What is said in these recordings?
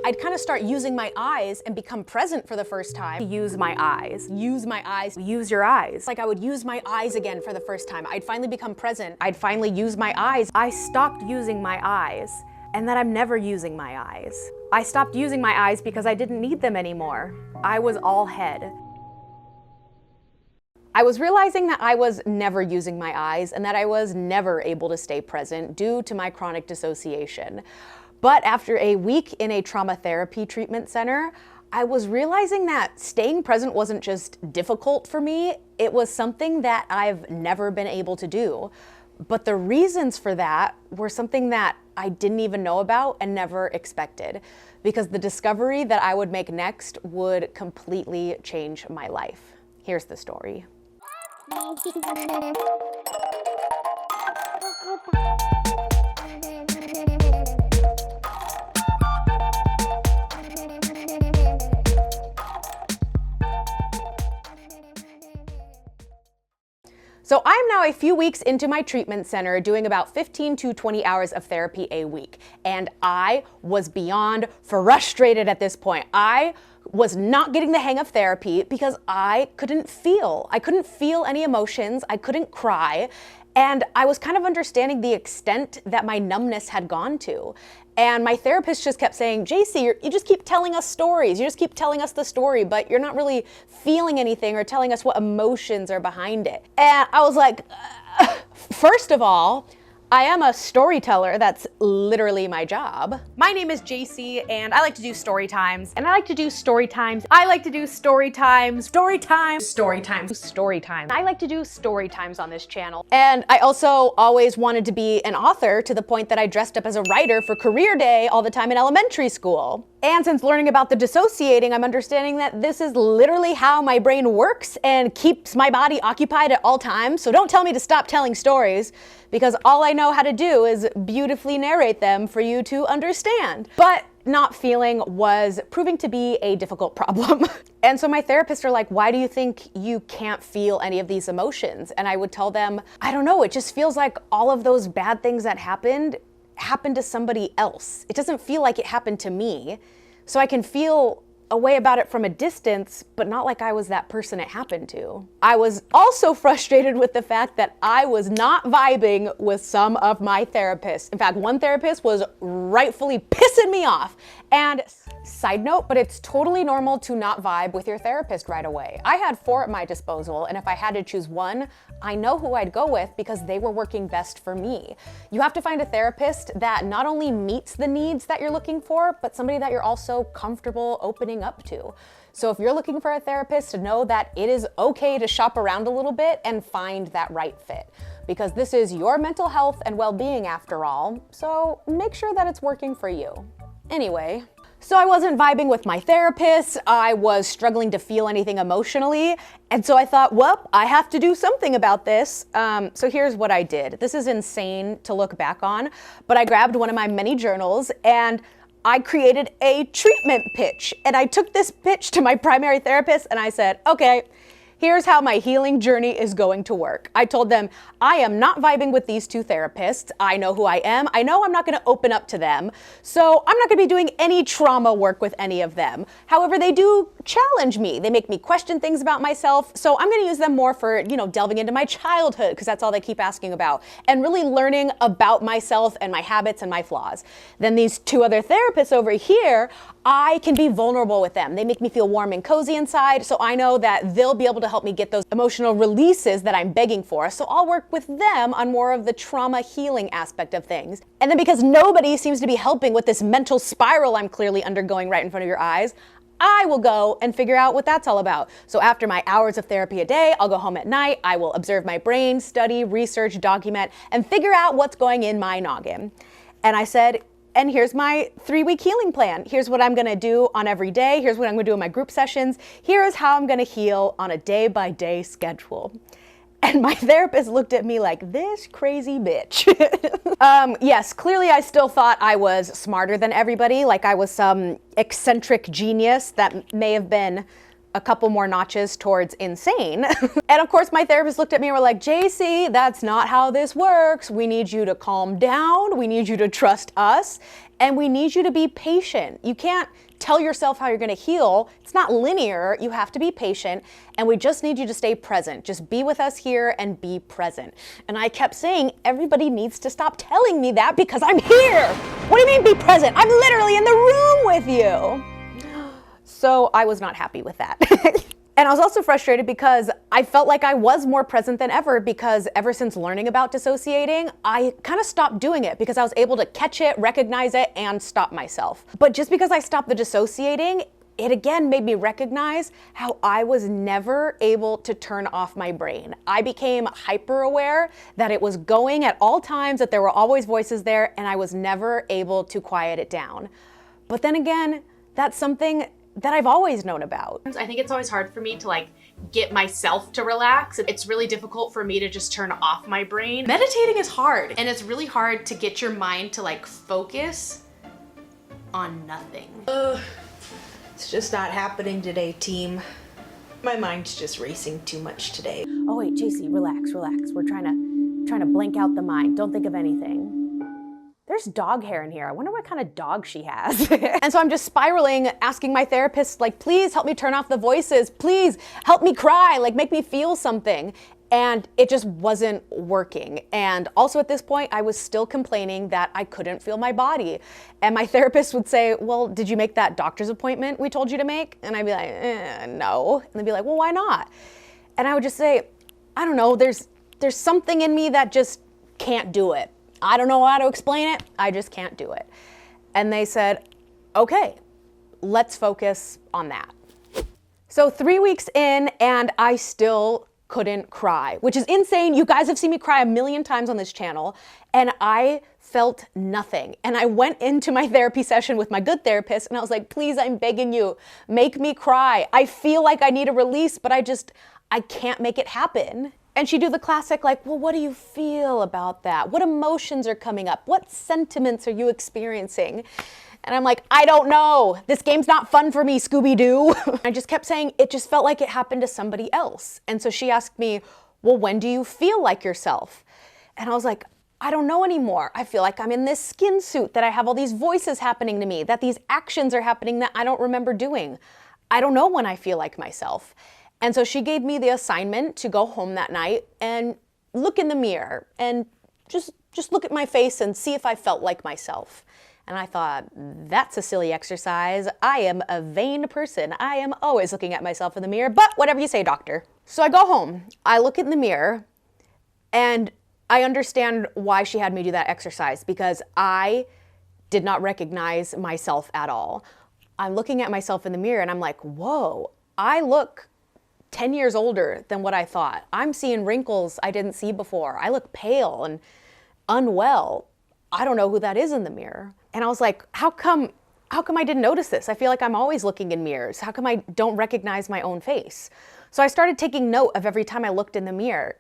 I'd kind of start using my eyes and become present for the first time. Use my eyes, use your eyes. Like I would use my eyes again for the first time. I'd finally become present. I'd finally use my eyes. I stopped using my eyes, and then I'm never using my eyes. I stopped using my eyes because I didn't need them anymore. I was all head. I was realizing that I was never using my eyes and that I was never able to stay present due to my chronic dissociation. But after a week in a trauma therapy treatment center, I was realizing that staying present wasn't just difficult for me, it was something that I've never been able to do. But the reasons for that were something that I didn't even know about and never expected, because the discovery that I would make next would completely change my life. Here's the story. So I'm now a few weeks into my treatment center doing about 15 to 20 hours of therapy a week. And I was beyond frustrated at this point. I was not getting the hang of therapy because I couldn't feel. I couldn't feel any emotions. I couldn't cry. And I was kind of understanding the extent that my numbness had gone to. And my therapist just kept saying, Jacy, you just keep telling us stories. You just keep telling us the story, but you're not really feeling anything or telling us what emotions are behind it. And I was like, first of all, I am a storyteller. That's literally my job. My name is Jacy, and I like to do story times. I like to do story times. I like to do story times on this channel. And I also always wanted to be an author, to the point that I dressed up as a writer for career day all the time in elementary school. And since learning about the dissociating, I'm understanding that this is literally how my brain works and keeps my body occupied at all times. So don't tell me to stop telling stories, because all I know how to do is beautifully narrate them for you to understand. But not feeling was proving to be a difficult problem. And so my therapists are like, why do you think you can't feel any of these emotions? And I would tell them, I don't know, it just feels like all of those bad things that happened to somebody else. It doesn't feel like it happened to me. So I can feel a way about it from a distance, but not like I was that person it happened to. I was also frustrated with the fact that I was not vibing with some of my therapists. In fact, one therapist was rightfully pissing me off. And side note, but it's totally normal to not vibe with your therapist right away. I had 4 at my disposal, and if I had to choose one, I know who I'd go with because they were working best for me. You have to find a therapist that not only meets the needs that you're looking for, but somebody that you're also comfortable opening up to. So if you're looking for a therapist, know that it is okay to shop around a little bit and find that right fit, because this is your mental health and well-being after all, so make sure that it's working for you. Anyway, so I wasn't vibing with my therapist, I was struggling to feel anything emotionally, and so I thought, well, I have to do something about this. So here's what I did. This is insane to look back on, but I grabbed one of my many journals and I created a treatment pitch. And I took this pitch to my primary therapist and I said, okay, here's how my healing journey is going to work. I told them, I am not vibing with these 2 therapists. I know who I am. I know I'm not gonna open up to them. So I'm not gonna be doing any trauma work with any of them. However, they do challenge me. They make me question things about myself. So I'm gonna use them more for, delving into my childhood, because that's all they keep asking about, and really learning about myself and my habits and my flaws. Then these 2 other therapists over here, I can be vulnerable with them. They make me feel warm and cozy inside, so I know that they'll be able to help me get those emotional releases that I'm begging for. So I'll work with them on more of the trauma healing aspect of things. And then because nobody seems to be helping with this mental spiral I'm clearly undergoing right in front of your eyes, I will go and figure out what that's all about. So after my hours of therapy a day, I'll go home at night, I will observe my brain, study, research, document, and figure out what's going in my noggin. And I said, and here's my 3-week healing plan. Here's what I'm gonna do on every day. Here's what I'm gonna do in my group sessions. Here's how I'm gonna heal on a day-by-day schedule. And my therapist looked at me like, this crazy bitch. Yes, clearly I still thought I was smarter than everybody, like I was some eccentric genius that may have been a couple more notches towards insane. And of course my therapist looked at me and were like, Jacy, that's not how this works. We need you to calm down. We need you to trust us. And we need you to be patient. You can't tell yourself how you're gonna heal. It's not linear. You have to be patient. And we just need you to stay present. Just be with us here and be present. And I kept saying, everybody needs to stop telling me that because I'm here. What do you mean be present? I'm literally in the room with you. So I was not happy with that. And I was also frustrated because I felt like I was more present than ever, because ever since learning about dissociating, I kind of stopped doing it because I was able to catch it, recognize it, and stop myself. But just because I stopped the dissociating, it again made me recognize how I was never able to turn off my brain. I became hyper aware that it was going at all times, that there were always voices there, and I was never able to quiet it down. But then again, that's something that I've always known about. I think it's always hard for me to like get myself to relax. It's really difficult for me to just turn off my brain. Meditating is hard, and it's really hard to get your mind to like focus on nothing. It's just not happening today, team. My mind's just racing too much today. Oh wait, Jacy, relax, relax. We're trying to blank out the mind. Don't think of anything. There's dog hair in here. I wonder what kind of dog she has. And so I'm just spiraling, asking my therapist, like, please help me turn off the voices. Please help me cry, like make me feel something. And it just wasn't working. And also at this point, I was still complaining that I couldn't feel my body. And my therapist would say, well, did you make that doctor's appointment we told you to make? And I'd be like, no. And they'd be like, well, why not? And I would just say, I don't know, there's something in me that just can't do it. I don't know how to explain it. I just can't do it. And they said, okay, let's focus on that. So 3 weeks in and I still couldn't cry, which is insane. You guys have seen me cry a million times on this channel, and I felt nothing. And I went into my therapy session with my good therapist and I was like, please, I'm begging you, make me cry. I feel like I need a release, but I can't make it happen. And she'd do the classic, like, well, what do you feel about that? What emotions are coming up? What sentiments are you experiencing? And I'm like, I don't know. This game's not fun for me, Scooby-Doo. I just kept saying, it just felt like it happened to somebody else. And so she asked me, well, when do you feel like yourself? And I was like, I don't know anymore. I feel like I'm in this skin suit, that I have all these voices happening to me, that these actions are happening that I don't remember doing. I don't know when I feel like myself. And so she gave me the assignment to go home that night and look in the mirror and just look at my face and see if I felt like myself. And I thought, that's a silly exercise. I am a vain person. I am always looking at myself in the mirror, but whatever you say, doctor. So I go home, I look in the mirror, and I understand why she had me do that exercise, because I did not recognize myself at all. I'm looking at myself in the mirror and I'm like, whoa, I look 10 years older than what I thought. I'm seeing wrinkles I didn't see before. I look pale and unwell. I don't know who that is in the mirror. And I was like, how come I didn't notice this? I feel like I'm always looking in mirrors. How come I don't recognize my own face? So I started taking note of every time I looked in the mirror,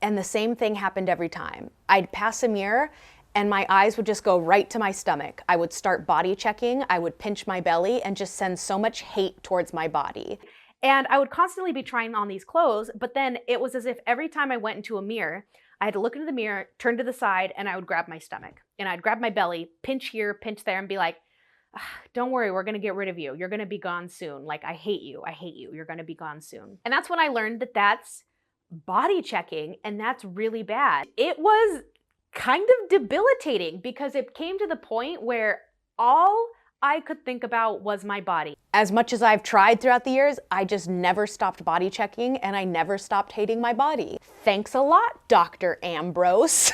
and the same thing happened every time. I'd pass a mirror and my eyes would just go right to my stomach. I would start body checking. I would pinch my belly and just send so much hate towards my body. And I would constantly be trying on these clothes, but then it was as if every time I went into a mirror, I had to look into the mirror, turn to the side, and I would grab my stomach. And I'd grab my belly, pinch here, pinch there, and be like, don't worry, we're gonna get rid of you. You're gonna be gone soon. Like, I hate you, you're gonna be gone soon. And that's when I learned that that's body checking, and that's really bad. It was kind of debilitating because it came to the point where all I could think about was my body. As much as I've tried throughout the years, I just never stopped body checking, and I never stopped hating my body. Thanks a lot, Dr. Ambrose.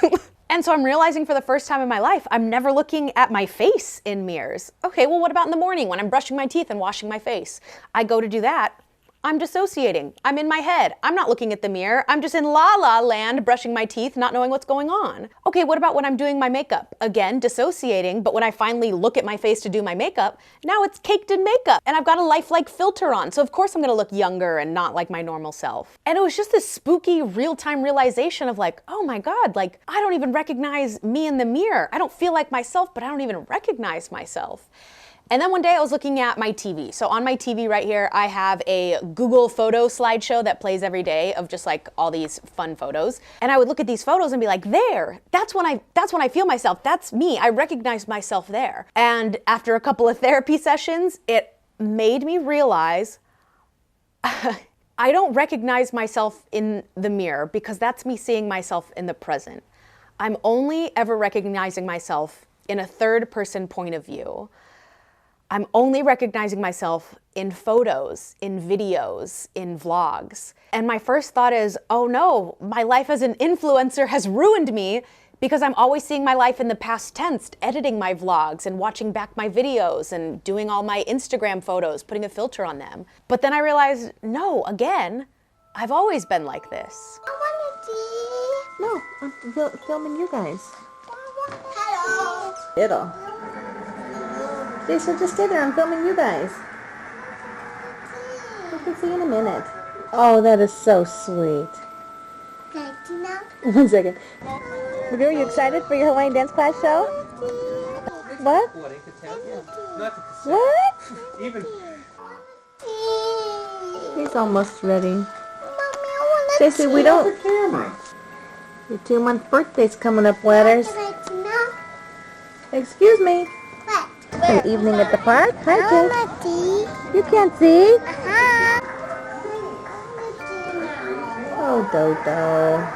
And so I'm realizing for the first time in my life, I'm never looking at my face in mirrors. Okay, well, what about in the morning when I'm brushing my teeth and washing my face? I go to do that, I'm dissociating. I'm in my head. I'm not looking at the mirror. I'm just in la-la land, brushing my teeth, not knowing what's going on. Okay, what about when I'm doing my makeup? Again, dissociating, but when I finally look at my face to do my makeup, now it's caked in makeup, and I've got a lifelike filter on, so of course I'm gonna look younger and not like my normal self. And it was just this spooky real-time realization of like, oh my God, like, I don't even recognize me in the mirror. I don't feel like myself, but I don't even recognize myself. And then one day I was looking at my TV. So on my TV right here, I have a Google photo slideshow that plays every day of just like all these fun photos. And I would look at these photos and be like, there, that's when I feel myself. That's me. I recognize myself there. And after a couple of therapy sessions, it made me realize I don't recognize myself in the mirror because that's me seeing myself in the present. I'm only ever recognizing myself in a third person point of view. I'm only recognizing myself in photos, in videos, in vlogs. And my first thought is, oh no, my life as an influencer has ruined me because I'm always seeing my life in the past tense, editing my vlogs and watching back my videos and doing all my Instagram photos, putting a filter on them. But then I realized, no, again, I've always been like this. No, I'm filming you guys. Hello. It'll. Jason, just stay there. I'm filming you guys. I can see you in a minute. Oh, that is so sweet. One second. Are you excited for your Hawaiian dance class show? What? What? He's almost ready. Jacy, we don't... Your 2-month birthday's coming up, Wetters. Excuse me. What? An evening at the park? Hi, Jace. You can't see? Oh, Dodo.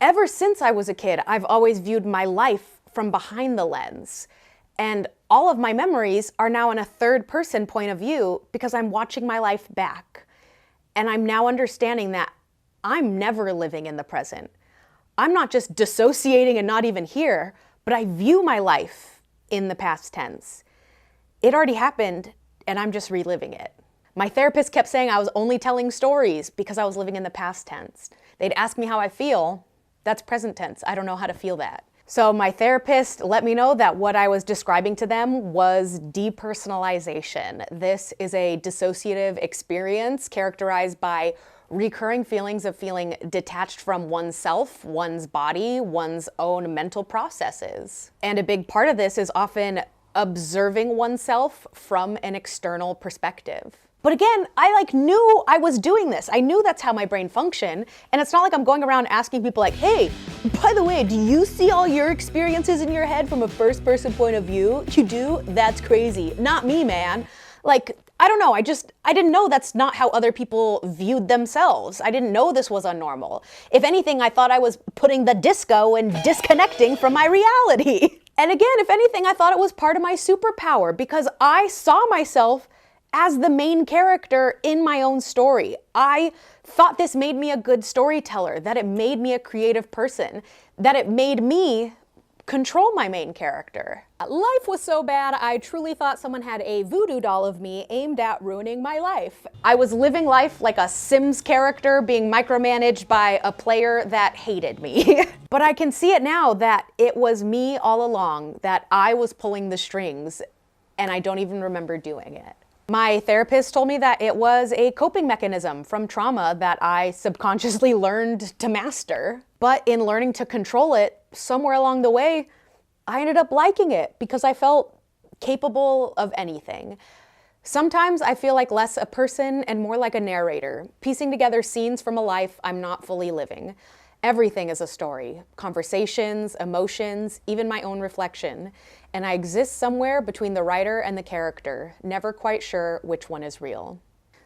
Ever since I was a kid, I've always viewed my life from behind the lens. And all of my memories are now in a third person point of view because I'm watching my life back. And I'm now understanding that I'm never living in the present. I'm not just dissociating and not even here, but I view my life in the past tense. It already happened and I'm just reliving it. My therapist kept saying I was only telling stories because I was living in the past tense. They'd ask me how I feel. That's present tense. I don't know how to feel that. So my therapist let me know that what I was describing to them was depersonalization. This is a dissociative experience characterized by recurring feelings of feeling detached from oneself, one's body, one's own mental processes. And a big part of this is often observing oneself from an external perspective. But again, I knew I was doing this. I knew that's how my brain functioned. And it's not like I'm going around asking people like, hey, by the way, do you see all your experiences in your head from a first person point of view? You do? That's crazy. Not me, man. I don't know, I didn't know that's not how other people viewed themselves. I didn't know this was unnormal. If anything, I thought I was putting the disco and disconnecting from my reality. And again, if anything, I thought it was part of my superpower because I saw myself as the main character in my own story. I thought this made me a good storyteller, that it made me a creative person, that it made me control my main character. Life was so bad, I truly thought someone had a voodoo doll of me aimed at ruining my life. I was living life like a Sims character being micromanaged by a player that hated me. But I can see it now that it was me all along, that I was pulling the strings, and I don't even remember doing it. My therapist told me that it was a coping mechanism from trauma that I subconsciously learned to master. But in learning to control it, somewhere along the way, I ended up liking it because I felt capable of anything. Sometimes I feel like less a person and more like a narrator, piecing together scenes from a life I'm not fully living. Everything is a story, conversations, emotions, even my own reflection. And I exist somewhere between the writer and the character, never quite sure which one is real.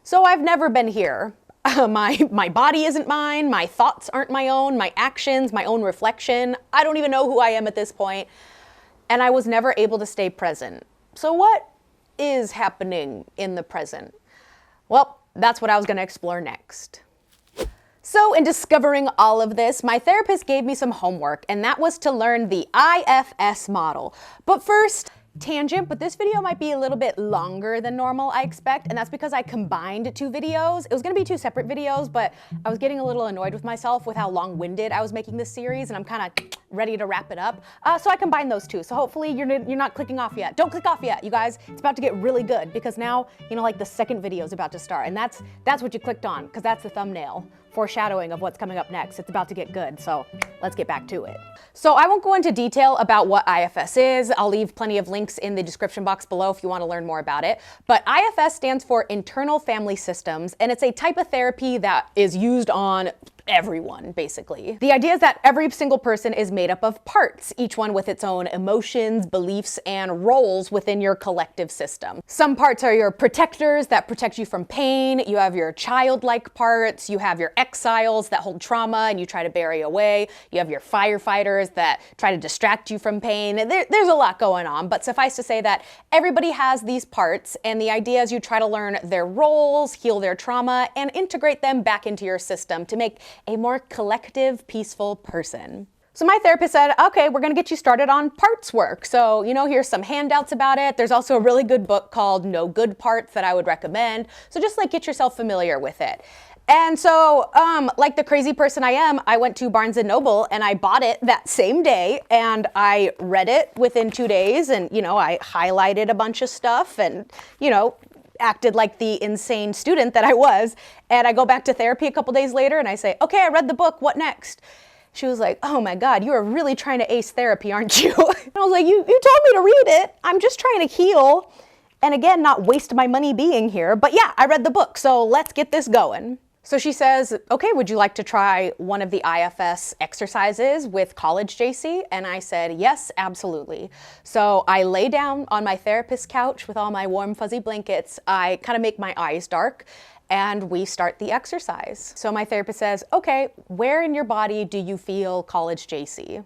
So I've never been here. My body isn't mine, my thoughts aren't my own, my actions, my own reflection. I don't even know who I am at this point. And I was never able to stay present. So what is happening in the present? Well, that's what I was going to explore next. So in discovering all of this, my therapist gave me some homework, and that was to learn the IFS model. But first, tangent, but this video might be a little bit longer than normal, I expect, and that's because I combined two videos. It was gonna be two separate videos, but I was getting a little annoyed with myself with how long-winded I was making this series, and I'm kind of ready to wrap it up. So I combined those two, so hopefully you're not clicking off yet. Don't click off yet, you guys. It's about to get really good, because now, the second video is about to start, and that's what you clicked on, because that's the thumbnail foreshadowing of what's coming up next. It's about to get good, so let's get back to it. So I won't go into detail about what IFS is. I'll leave plenty of links in the description box below if you want to learn more about it. But IFS stands for Internal Family Systems, and it's a type of therapy that is used on everyone, basically. The idea is that every single person is made up of parts, each one with its own emotions, beliefs, and roles within your collective system. Some parts are your protectors that protect you from pain. You have your childlike parts. You have your exiles that hold trauma and you try to bury away. You have your firefighters that try to distract you from pain. There's a lot going on, but suffice to say that everybody has these parts, and the idea is you try to learn their roles, heal their trauma, and integrate them back into your system to make a more collective, peaceful person. So my therapist said, okay, we're gonna get you started on parts work. So, here's some handouts about it. There's also a really good book called No Good Parts that I would recommend. So just like get yourself familiar with it. And so, like the crazy person I am, I went to Barnes & Noble and I bought it that same day, and I read it within 2 days, and, I highlighted a bunch of stuff and, acted like the insane student that I was. And I go back to therapy a couple days later and I say, okay, I read the book, what next? She was like, oh my God, you are really trying to ace therapy, aren't you? And I was like, you told me to read it. I'm just trying to heal. And again, not waste my money being here. But yeah, I read the book, so let's get this going. So she says, okay, would you like to try one of the IFS exercises with college, Jacy? And I said, yes, absolutely. So I lay down on my therapist's couch with all my warm, fuzzy blankets. I kind of make my eyes dark, and we start the exercise. So my therapist says, okay, where in your body do you feel college, Jacy?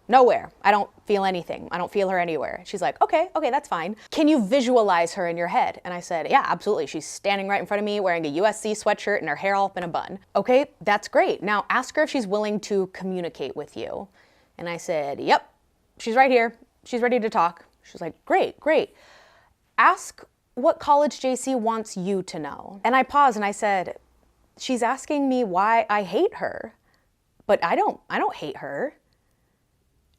Nowhere. I don't feel anything. I don't feel her anywhere. She's like, okay, that's fine. Can you visualize her in your head? And I said, yeah, absolutely. She's standing right in front of me wearing a USC sweatshirt and her hair all up in a bun. Okay, that's great. Now ask her if she's willing to communicate with you. And I said, yep, she's right here. She's ready to talk. She's like, great. Ask what college Jacy wants you to know. And I paused and I said, she's asking me why I hate her, but I don't hate her.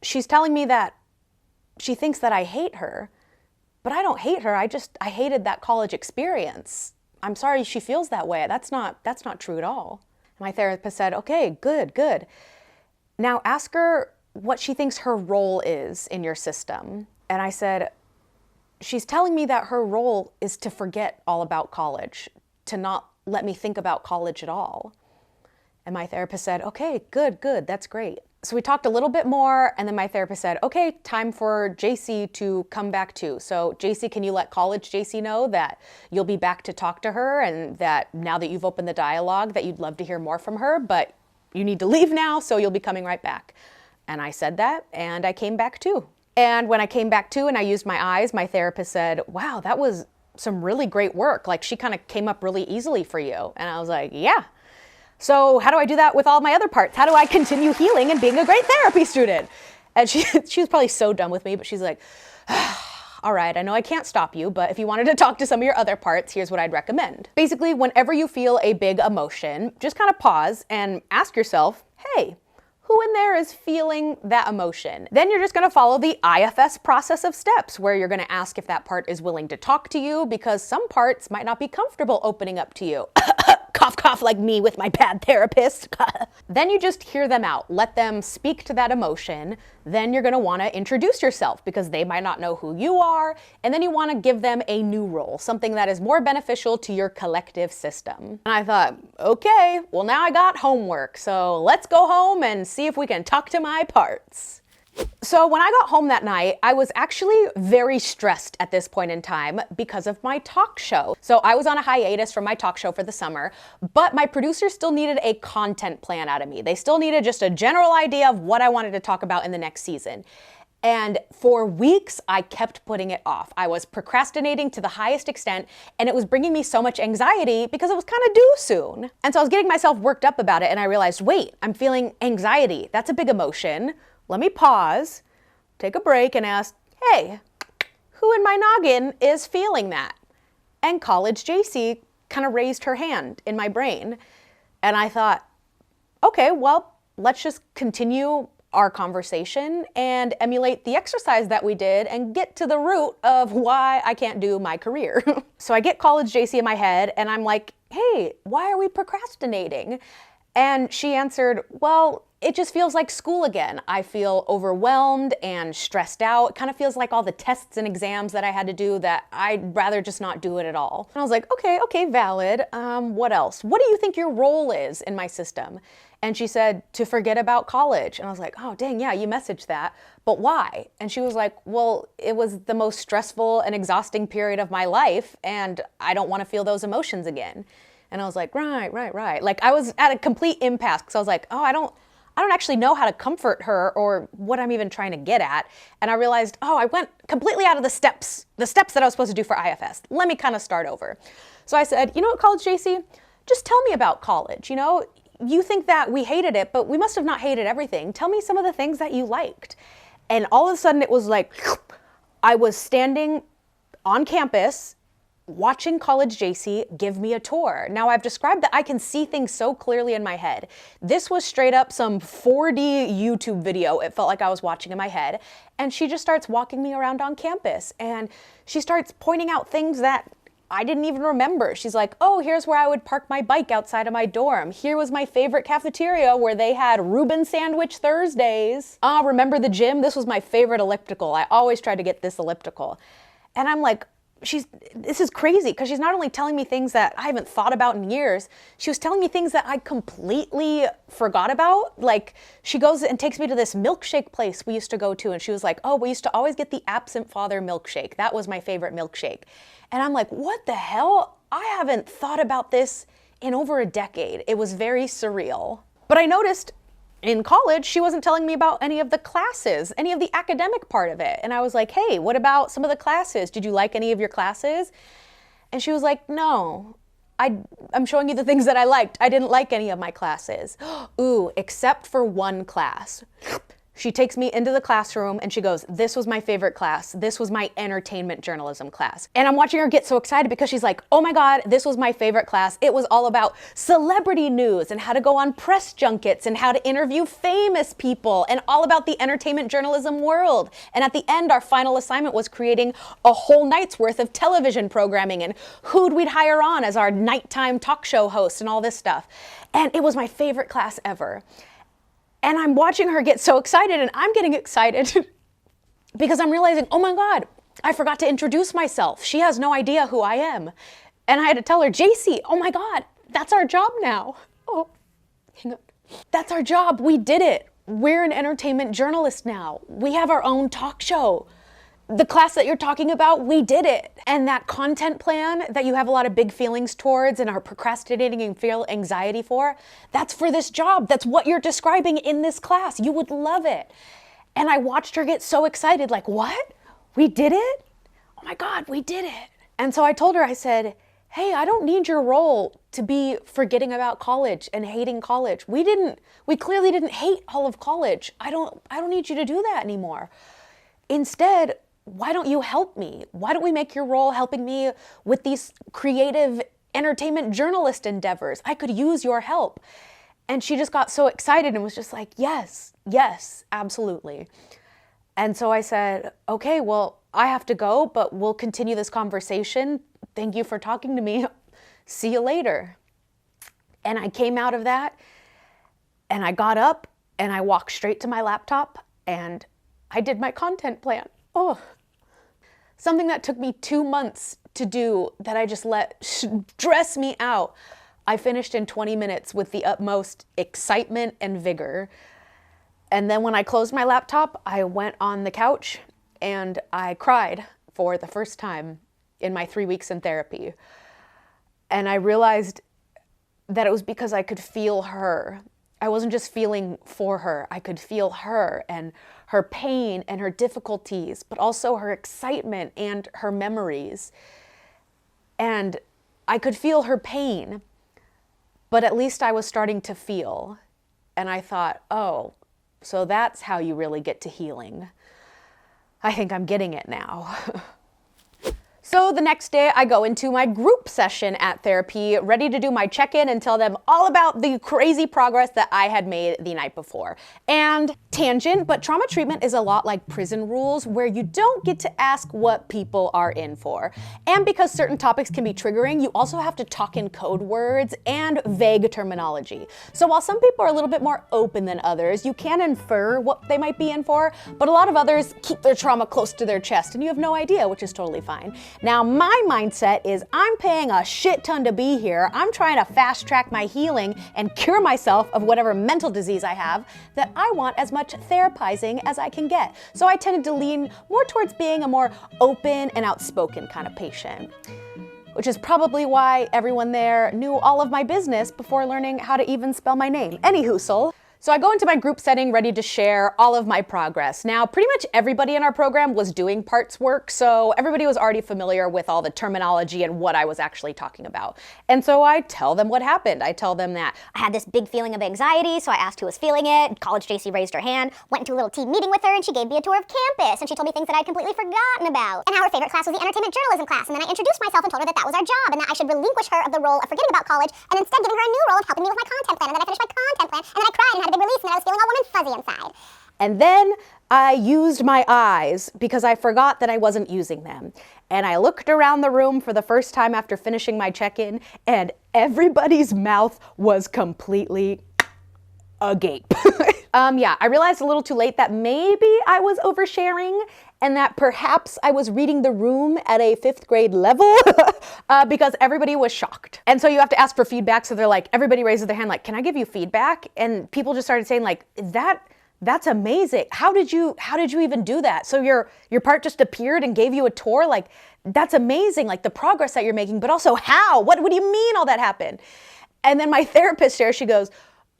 She's telling me that she thinks that I hate her, but I don't hate her. I hated that college experience. I'm sorry she feels that way. That's not true at all. My therapist said, okay, good. Now ask her what she thinks her role is in your system. And I said, she's telling me that her role is to forget all about college, to not let me think about college at all. And my therapist said, okay, good, that's great. So we talked a little bit more, and then my therapist said, okay, time for Jacy to come back too. So Jacy, can you let college Jacy know that you'll be back to talk to her, and that now that you've opened the dialogue that you'd love to hear more from her, but you need to leave now, so you'll be coming right back. And I said that, and I came back too. And when I came back too and I used my eyes, my therapist said, wow, that was some really great work. Like, she kind of came up really easily for you. And I was like, yeah. So how do I do that with all my other parts? How do I continue healing and being a great therapy student? And she was probably so done with me, but she's like, all right, I know I can't stop you, but if you wanted to talk to some of your other parts, here's what I'd recommend. Basically, whenever you feel a big emotion, just kind of pause and ask yourself, hey, who in there is feeling that emotion? Then you're just gonna follow the IFS process of steps, where you're gonna ask if that part is willing to talk to you, because some parts might not be comfortable opening up to you. Cough, cough, like me with my bad therapist. Then you just hear them out. Let them speak to that emotion. Then you're gonna wanna introduce yourself, because they might not know who you are. And then you wanna give them a new role, something that is more beneficial to your collective system. And I thought, okay, well now I got homework. So let's go home and see if we can talk to my parts. So when I got home that night, I was actually very stressed at this point in time because of my talk show. So I was on a hiatus from my talk show for the summer, but my producers still needed a content plan out of me. They still needed just a general idea of what I wanted to talk about in the next season. And for weeks, I kept putting it off. I was procrastinating to the highest extent, and it was bringing me so much anxiety because it was kind of due soon. And so I was getting myself worked up about it, and I realized, wait, I'm feeling anxiety. That's a big emotion. Let me pause, take a break, and ask, hey, who in my noggin is feeling that? And college Jacy kind of raised her hand in my brain. And I thought, okay, well, let's just continue our conversation and emulate the exercise that we did and get to the root of why I can't do my career. So I get college Jacy in my head, and I'm like, hey, why are we procrastinating? And she answered, well, it just feels like school again. I feel overwhelmed and stressed out. It kind of feels like all the tests and exams that I had to do that I'd rather just not do it at all. And I was like, okay, valid. What else? What do you think your role is in my system? And she said, to forget about college. And I was like, oh, dang, yeah, you messaged that. But why? And she was like, well, it was the most stressful and exhausting period of my life, and I don't want to feel those emotions again. And I was like, right. Like I was at a complete impasse because I was like, oh, I don't actually know how to comfort her or what I'm even trying to get at. And I realized, oh, I went completely out of the steps that I was supposed to do for IFS. Let me kind of start over. So I said, you know what, College Jacy? Just tell me about college. You know, you think that we hated it, but we must have not hated everything. Tell me some of the things that you liked. And all of a sudden it was like, I was standing on campus watching College Jacy give me a tour. Now I've described that I can see things so clearly in my head. This was straight up some 4D YouTube video. It felt like I was watching in my head. And she just starts walking me around on campus and she starts pointing out things that I didn't even remember. She's like, oh, here's where I would park my bike outside of my dorm. Here was my favorite cafeteria where they had Reuben sandwich Thursdays. Remember the gym? This was my favorite elliptical. I always tried to get this elliptical. And I'm like, this is crazy because she's not only telling me things that I haven't thought about in years, she was telling me things that I completely forgot about. Like she goes and takes me to this milkshake place we used to go to and she was like, oh, we used to always get the absent father milkshake. That was my favorite milkshake. And I'm like, what the hell? I haven't thought about this in over a decade. It was very surreal. But I noticed in college, she wasn't telling me about any of the classes, any of the academic part of it. And I was like, hey, what about some of the classes? Did you like any of your classes? And she was like, no, I'm showing you the things that I liked. I didn't like any of my classes. Ooh, except for one class. She takes me into the classroom and she goes, this was my favorite class. This was my entertainment journalism class. And I'm watching her get so excited because she's like, oh my God, this was my favorite class. It was all about celebrity news and how to go on press junkets and how to interview famous people and all about the entertainment journalism world. And at the end, our final assignment was creating a whole night's worth of television programming and who'd we'd hire on as our nighttime talk show host and all this stuff. And it was my favorite class ever. And I'm watching her get so excited and I'm getting excited because I'm realizing, oh my God, I forgot to introduce myself. She has no idea who I am. And I had to tell her, Jacy, oh my God, that's our job now. Oh, hang on. That's our job. We did it. We're an entertainment journalist now. We have our own talk show. The class that you're talking about, we did it. And that content plan that you have a lot of big feelings towards and are procrastinating and feel anxiety for, that's for this job. That's what you're describing in this class. You would love it. And I watched her get so excited, like, what? We did it? Oh my God, we did it. And so I told her, I said, hey, I don't need your role to be forgetting about college and hating college. We clearly didn't hate all of college. I don't need you to do that anymore. Instead, why don't you help me? Why don't we make your role helping me with these creative entertainment journalist endeavors? I could use your help. And she just got so excited and was just like, yes, absolutely. And so I said, okay, well, I have to go, but we'll continue this conversation. Thank you for talking to me. See you later. And I came out of that and I got up and I walked straight to my laptop and I did my content plan. Oh, something that took me 2 months to do that I just let stress me out. I finished in 20 minutes with the utmost excitement and vigor. And then when I closed my laptop, I went on the couch and I cried for the first time in my 3 weeks in therapy. And I realized that it was because I could feel her. I wasn't just feeling for her. I could feel her and her pain and her difficulties, but also her excitement and her memories. And I could feel her pain, but at least I was starting to feel. And I thought, oh, so that's how you really get to healing. I think I'm getting it now. So the next day I go into my group session at therapy, ready to do my check-in and tell them all about the crazy progress that I had made the night before. And tangent, but trauma treatment is a lot like prison rules where you don't get to ask what people are in for. And because certain topics can be triggering, you also have to talk in code words and vague terminology. So while some people are a little bit more open than others, you can infer what they might be in for, but a lot of others keep their trauma close to their chest and you have no idea, which is totally fine. Now, my mindset is I'm paying a shit ton to be here. I'm trying to fast track my healing and cure myself of whatever mental disease I have that I want as much therapizing as I can get. So I tended to lean more towards being a more open and outspoken kind of patient, which is probably why everyone there knew all of my business before learning how to even spell my name. Anywho, so I go into my group setting ready to share all of my progress. Now, pretty much everybody in our program was doing parts work, so everybody was already familiar with all the terminology and what I was actually talking about. And so I tell them what happened. I tell them that I had this big feeling of anxiety, so I asked who was feeling it. College Jacy raised her hand, went into a little team meeting with her, and she gave me a tour of campus, and she told me things that I'd completely forgotten about. And how her favorite class was the entertainment journalism class, and then I introduced myself and told her that that was our job, and that I should relinquish her of the role of forgetting about college, and instead giving her a new role of helping me with my content plan, and then I finished my content plan, and then I cried and had a big release, and then I was feeling all warm and fuzzy inside. And then I used my eyes because I forgot that I wasn't using them. And I looked around the room for the first time after finishing my check-in, and everybody's mouth was completely agape. Yeah, I realized a little too late that maybe I was oversharing and that perhaps I was reading the room at a 5th grade level because everybody was shocked. And so you have to ask for feedback. So they're like, everybody raises their hand like, can I give you feedback? And people just started saying like, that's amazing. How did you even do that? So your part just appeared and gave you a tour? Like, that's amazing. Like the progress that you're making, but also how? What do you mean all that happened? And then my therapist there, she goes,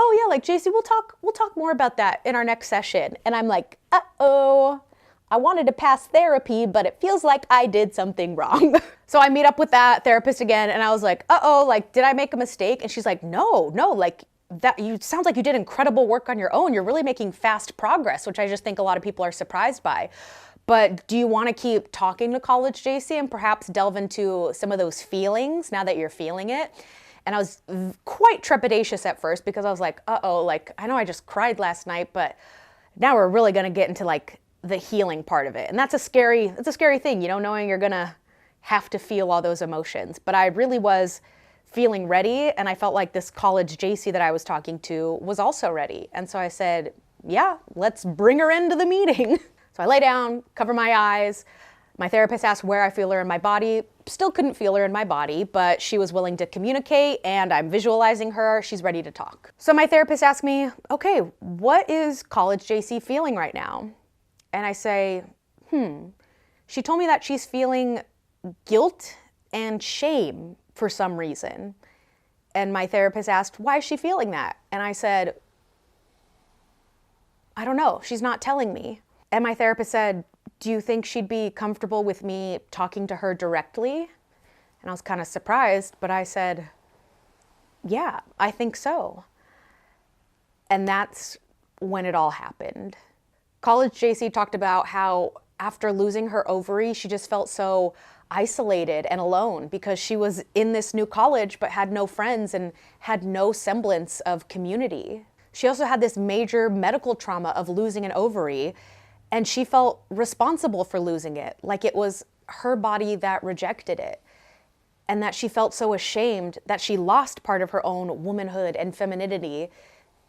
oh yeah, like Jacy, we'll talk more about that in our next session. And I'm like, uh-oh, I wanted to pass therapy, but it feels like I did something wrong. So I meet up with that therapist again and I was like, uh-oh, like, did I make a mistake? And she's like, no, like sounds like you did incredible work on your own. You're really making fast progress, which I just think a lot of people are surprised by. But do you want to keep talking to college Jacy and perhaps delve into some of those feelings now that you're feeling it? And I was quite trepidatious at first because I was like, uh-oh, like I know I just cried last night, but now we're really gonna get into like the healing part of it. And that's a scary thing, you know, knowing you're gonna have to feel all those emotions. But I really was feeling ready, and I felt like this college Jacy that I was talking to was also ready. And so I said, yeah, let's bring her into the meeting. So I lay down, cover my eyes. My therapist asked where I feel her in my body. Still couldn't feel her in my body, but she was willing to communicate and I'm visualizing her. She's ready to talk. So my therapist asked me, okay, what is college Jacy feeling right now? And I say, she told me that she's feeling guilt and shame for some reason. And my therapist asked, why is she feeling that? And I said, I don't know, she's not telling me. And my therapist said, do you think she'd be comfortable with me talking to her directly? And I was kind of surprised, but I said, yeah, I think so. And that's when it all happened. College Jacy talked about how after losing her ovary, she just felt so isolated and alone because she was in this new college but had no friends and had no semblance of community. She also had this major medical trauma of losing an ovary, and she felt responsible for losing it, like it was her body that rejected it, and that she felt so ashamed that she lost part of her own womanhood and femininity,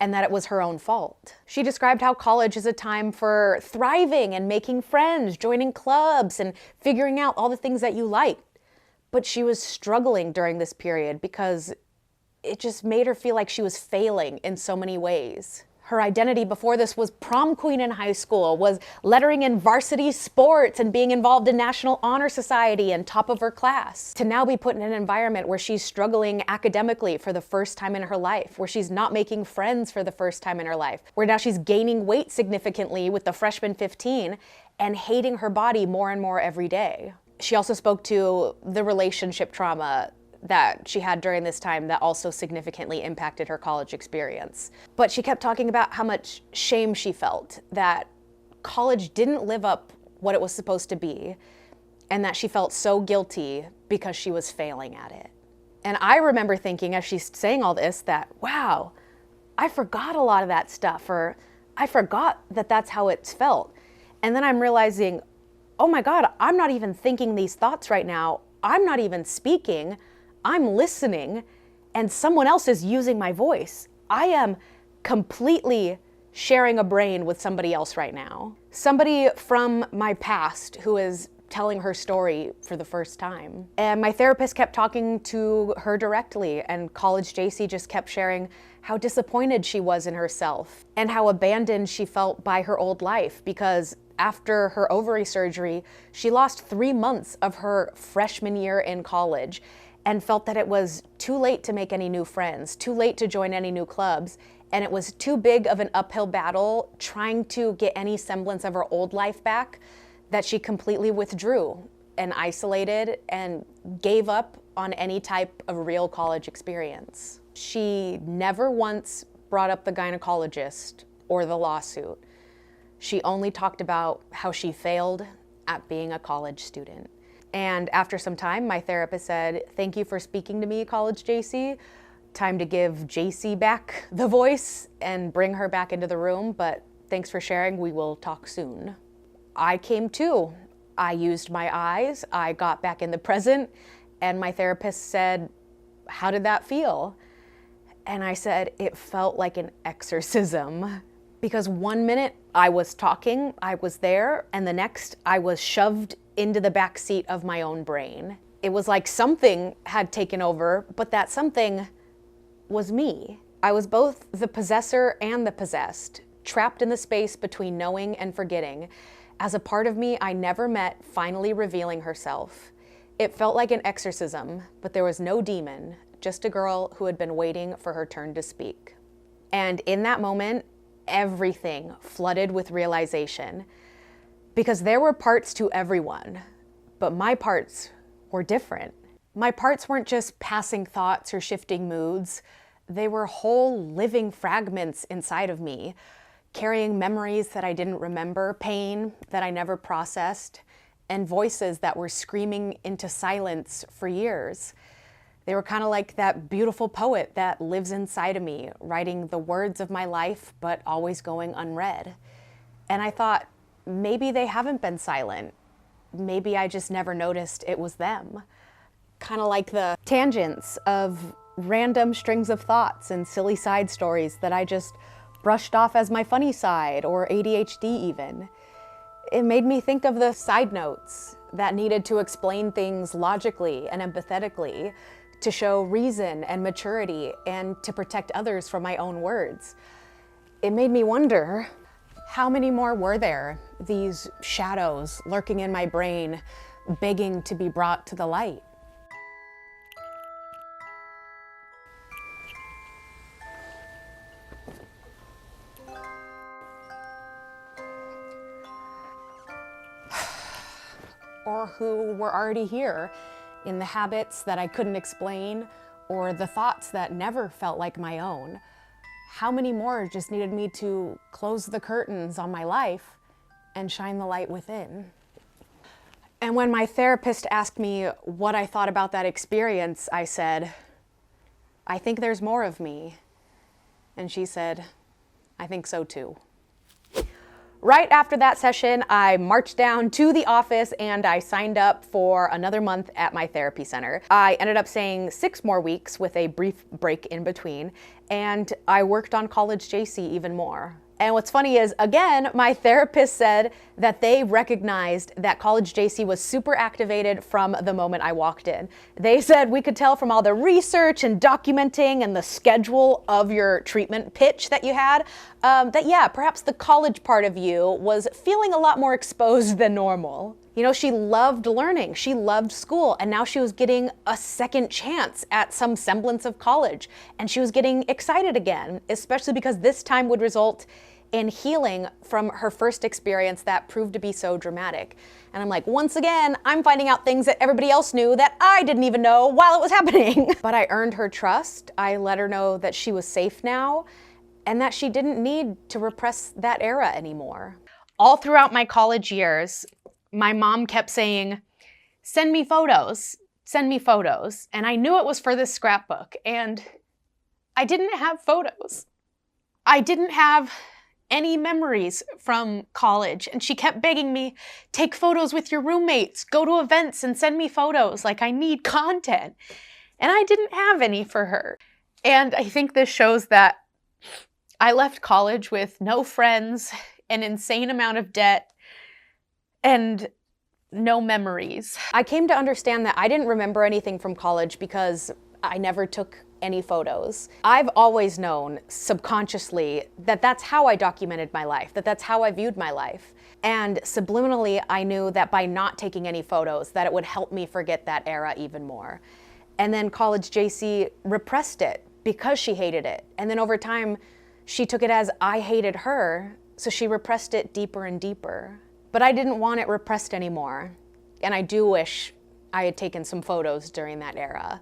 and that it was her own fault. She described how college is a time for thriving and making friends, joining clubs, and figuring out all the things that you like. But she was struggling during this period because it just made her feel like she was failing in so many ways. Her identity before this was prom queen in high school, was lettering in varsity sports and being involved in National Honor Society and top of her class, to now be put in an environment where she's struggling academically for the first time in her life, where she's not making friends for the first time in her life, where now she's gaining weight significantly with the freshman 15 and hating her body more and more every day. She also spoke to the relationship trauma that she had during this time that also significantly impacted her college experience. But she kept talking about how much shame she felt that college didn't live up what it was supposed to be, and that she felt so guilty because she was failing at it. And I remember thinking as she's saying all this that, wow, I forgot a lot of that stuff, or I forgot that that's how it's felt. And then I'm realizing, oh my God, I'm not even thinking these thoughts right now. I'm not even speaking. I'm listening, and someone else is using my voice. I am completely sharing a brain with somebody else right now. Somebody from my past who is telling her story for the first time. And my therapist kept talking to her directly, and college Jacy just kept sharing how disappointed she was in herself and how abandoned she felt by her old life, because after her ovary surgery, she lost 3 months of her freshman year in college and felt that it was too late to make any new friends, too late to join any new clubs, and it was too big of an uphill battle trying to get any semblance of her old life back, that she completely withdrew and isolated and gave up on any type of real college experience. She never once brought up the gynecologist or the lawsuit. She only talked about how she failed at being a college student. And after some time, my therapist said, "Thank you for speaking to me, college Jacy. Time to give Jacy back the voice and bring her back into the room, but thanks for sharing. We will talk soon." I came too. I used my eyes, I got back in the present, and my therapist said, "How did that feel?" And I said, "It felt like an exorcism." Because 1 minute I was talking, I was there, and the next I was shoved into the back seat of my own brain. It was like something had taken over, but that something was me. I was both the possessor and the possessed, trapped in the space between knowing and forgetting, as a part of me I never met finally revealing herself. It felt like an exorcism, but there was no demon, just a girl who had been waiting for her turn to speak. And in that moment, everything flooded with realization, because there were parts to everyone, but my parts were different. My parts weren't just passing thoughts or shifting moods. They were whole living fragments inside of me, carrying memories that I didn't remember, pain that I never processed, and voices that were screaming into silence for years. They were kind of like that beautiful poet that lives inside of me, writing the words of my life, but always going unread. And I thought, maybe they haven't been silent. Maybe I just never noticed it was them. Kind of like the tangents of random strings of thoughts and silly side stories that I just brushed off as my funny side, or ADHD even. It made me think of the side notes that needed to explain things logically and empathetically, to show reason and maturity, and to protect others from my own words. It made me wonder, how many more were there, these shadows lurking in my brain, begging to be brought to the light? Or who were already here, in the habits that I couldn't explain, or the thoughts that never felt like my own. How many more just needed me to close the curtains on my life and shine the light within? And when my therapist asked me what I thought about that experience, I said, "I think there's more of me." And she said, "I think so too." Right after that session, I marched down to the office and I signed up for another month at my therapy center. I ended up staying 6 more weeks with a brief break in between, and I worked on college Jacy even more. And what's funny is, again, my therapist said that they recognized that college Jacy was super activated from the moment I walked in. They said we could tell from all the research and documenting and the schedule of your treatment pitch that you had, that yeah, perhaps the college part of you was feeling a lot more exposed than normal. You know, she loved learning, she loved school, and now she was getting a second chance at some semblance of college. And she was getting excited again, especially because this time would result in healing from her first experience that proved to be so dramatic. And I'm like, once again, I'm finding out things that everybody else knew that I didn't even know while it was happening. But I earned her trust. I let her know that she was safe now and that she didn't need to repress that era anymore. All throughout my college years, my mom kept saying, send me photos, send me photos. And I knew it was for this scrapbook, and I didn't have photos. I didn't have any memories from college, and she kept begging me, take photos with your roommates, go to events and send me photos, like I need content. And I didn't have any for her. And I think this shows that I left college with no friends, an insane amount of debt, and no memories. I came to understand that I didn't remember anything from college because I never took any photos. I've always known subconsciously that that's how I documented my life, that that's how I viewed my life. And subliminally, I knew that by not taking any photos, that it would help me forget that era even more. And then college Jacy repressed it because she hated it. And then over time, she took it as I hated her, so she repressed it deeper and deeper. But I didn't want it repressed anymore. And I do wish I had taken some photos during that era.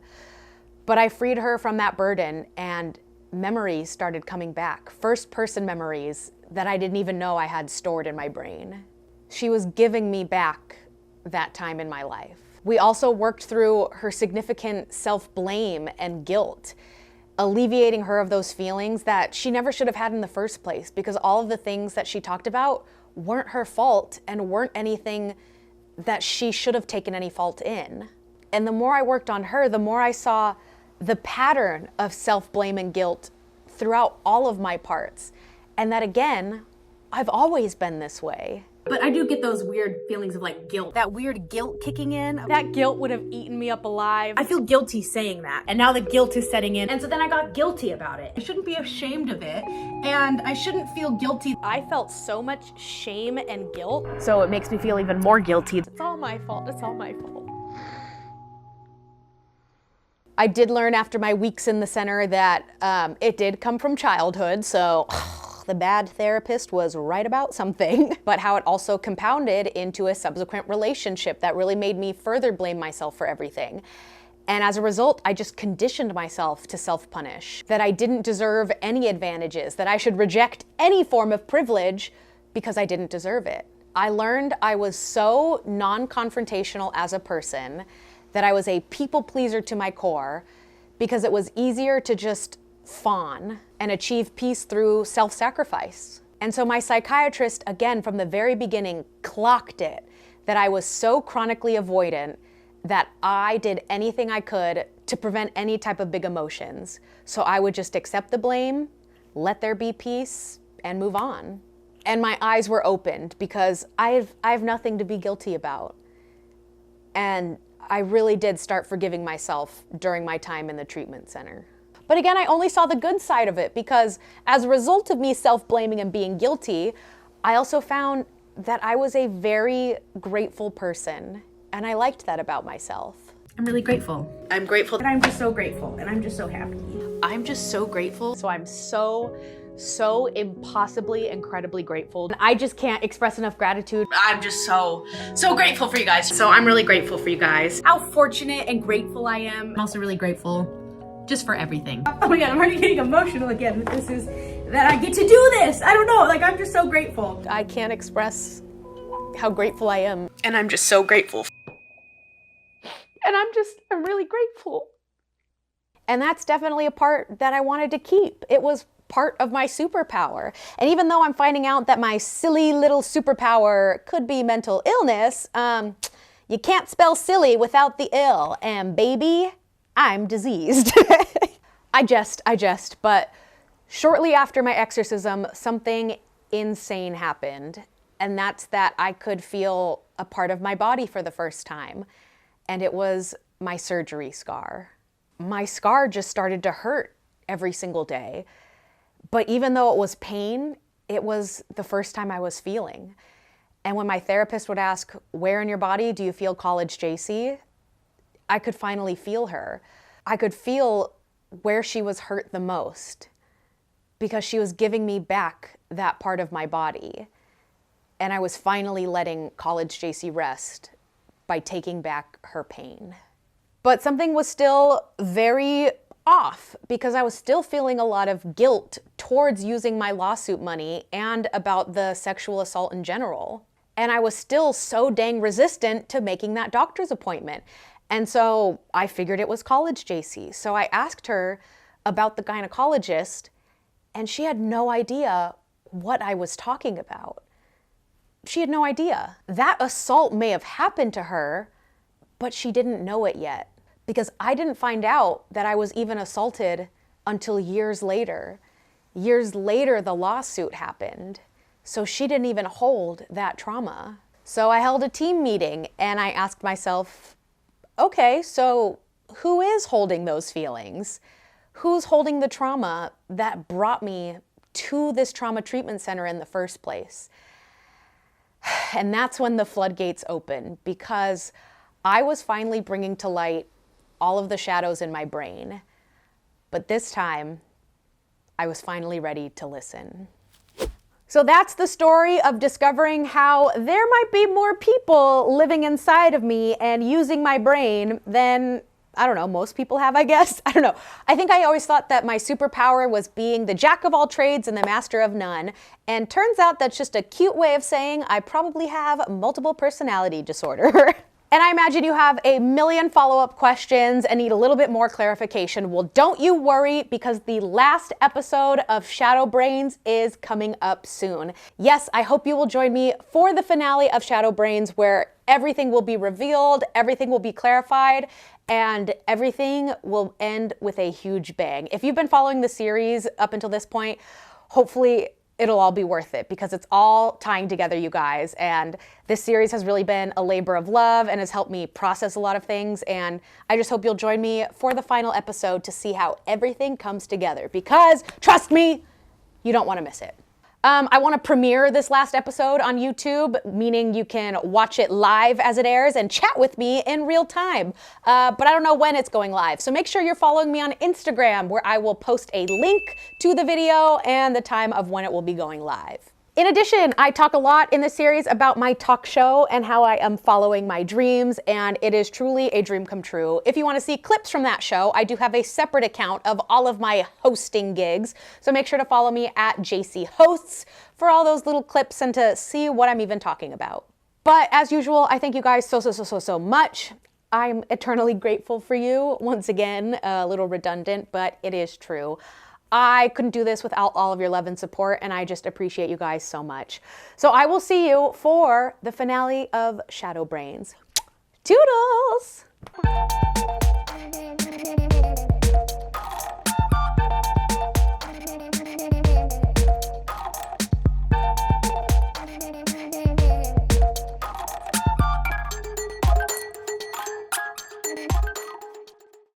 But I freed her from that burden, and memories started coming back. First-person memories that I didn't even know I had stored in my brain. She was giving me back that time in my life. We also worked through her significant self-blame and guilt, alleviating her of those feelings that she never should have had in the first place, because all of the things that she talked about weren't her fault and weren't anything that she should have taken any fault in. And the more I worked on her, the more I saw the pattern of self-blame and guilt throughout all of my parts. And that again, I've always been this way. But I do get those weird feelings of like guilt. That weird guilt kicking in. That guilt would have eaten me up alive. I feel guilty saying that. And now the guilt is setting in. And so then I got guilty about it. I shouldn't be ashamed of it. And I shouldn't feel guilty. I felt so much shame and guilt. So it makes me feel even more guilty. It's all my fault. It's all my fault. I did learn after my weeks in the center that it did come from childhood. So the bad therapist was right about something, but how it also compounded into a subsequent relationship that really made me further blame myself for everything. And as a result, I just conditioned myself to self-punish, that I didn't deserve any advantages, that I should reject any form of privilege because I didn't deserve it. I learned I was so non-confrontational as a person, that I was a people pleaser to my core, because it was easier to just fawn and achieve peace through self-sacrifice. And so my psychiatrist, again, from the very beginning, clocked it, that I was so chronically avoidant that I did anything I could to prevent any type of big emotions. So I would just accept the blame, let there be peace, and move on. And my eyes were opened because I have nothing to be guilty about. And I really did start forgiving myself during my time in the treatment center. But again, I only saw the good side of it because as a result of me self-blaming and being guilty, I also found that I was a very grateful person, and I liked that about myself. I'm really grateful. I'm grateful. And I'm just so grateful. And I'm just so happy. I'm just so grateful. So I'm so impossibly, incredibly grateful. And I just can't express enough gratitude. I'm just so grateful for you guys. So I'm really grateful for you guys. How fortunate and grateful I am. I'm also really grateful just for everything. Oh my God, I'm already getting emotional again. This is that I get to do this. I don't know, like I'm just so grateful. I can't express how grateful I am. And I'm just so grateful. And I'm really grateful. And that's definitely a part that I wanted to keep. It was part of my superpower. And even though I'm finding out that my silly little superpower could be mental illness, you can't spell silly without the ill. And baby, I'm diseased. I jest, but shortly after my exorcism, something insane happened. And that's that I could feel a part of my body for the first time. And it was my surgery scar. My scar just started to hurt every single day. But even though it was pain, it was the first time I was feeling. And when my therapist would ask, where in your body do you feel college Jacy? I could finally feel her. I could feel where she was hurt the most because she was giving me back that part of my body. And I was finally letting college Jacy rest by taking back her pain. But something was still very off because I was still feeling a lot of guilt towards using my lawsuit money and about the sexual assault in general. And I was still so dang resistant to making that doctor's appointment. And so I figured it was college Jacy. So I asked her about the gynecologist, and she had no idea what I was talking about. She had no idea. That assault may have happened to her, but she didn't know it yet, because I didn't find out that I was even assaulted until years later. Years later, the lawsuit happened. So she didn't even hold that trauma. So I held a team meeting and I asked myself, okay, so who is holding those feelings? Who's holding the trauma that brought me to this trauma treatment center in the first place? And that's when the floodgates opened, because I was finally bringing to light all of the shadows in my brain. But this time, I was finally ready to listen. So that's the story of discovering how there might be more people living inside of me and using my brain than, I don't know, most people have, I guess. I don't know. I think I always thought that my superpower was being the jack of all trades and the master of none. And turns out that's just a cute way of saying I probably have multiple personality disorder. And I imagine you have a million follow-up questions and need a little bit more clarification. Well, don't you worry, because the last episode of Shadow Brains is coming up soon. Yes, I hope you will join me for the finale of Shadow Brains, where everything will be revealed, everything will be clarified, and everything will end with a huge bang. If you've been following the series up until this point, hopefully it'll all be worth it, because it's all tying together, you guys. And this series has really been a labor of love and has helped me process a lot of things. And I just hope you'll join me for the final episode to see how everything comes together, because trust me, you don't want to miss it. I want to premiere this last episode on YouTube, meaning you can watch it live as it airs and chat with me in real time. But I don't know when it's going live. So make sure you're following me on Instagram, where I will post a link to the video and the time of when it will be going live. In addition, I talk a lot in this series about my talk show and how I am following my dreams, and it is truly a dream come true. If you want to see clips from that show, I do have a separate account of all of my hosting gigs, so make sure to follow me at Jacy Hosts for all those little clips and to see what I'm even talking about. But as usual, I thank you guys so much. I'm eternally grateful for you. Once again, a little redundant, but it is true. I couldn't do this without all of your love and support, and I just appreciate you guys so much. So I will see you for the finale of Shadow Brains. Toodles!